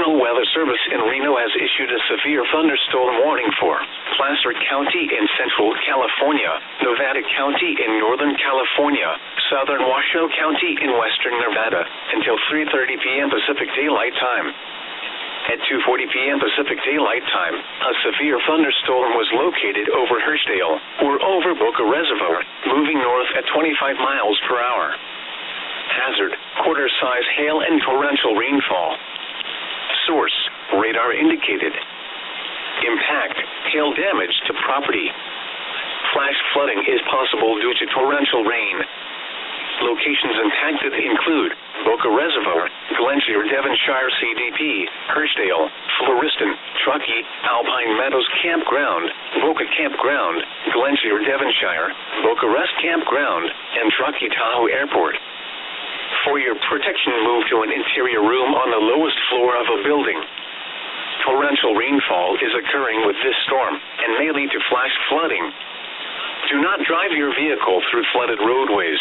National Weather Service in Reno has issued a severe thunderstorm warning for Placer County in Central California, Nevada County in Northern California, Southern Washoe County in Western Nevada, until 3:30 p.m. Pacific Daylight Time. At 2:40 p.m. Pacific Daylight Time, a severe thunderstorm was located over Hirschdale, or over Boca Reservoir, moving north at 25 miles per hour. Hazard, quarter-size hail and torrential rainfall. Source, radar indicated. Impact, hail damage to property. Flash flooding is possible due to torrential rain. Locations impacted include Boca Reservoir, Glenshire, Devonshire CDP, Hirschdale, Floriston, Truckee, Alpine Meadows Campground, Boca Campground, Glenshire, Devonshire, Boca Rest Campground, and Truckee Tahoe Airport. For your protection, move to an interior room on the lowest floor of a building. Torrential rainfall is occurring with this storm and may lead to flash flooding. Do not drive your vehicle through flooded roadways.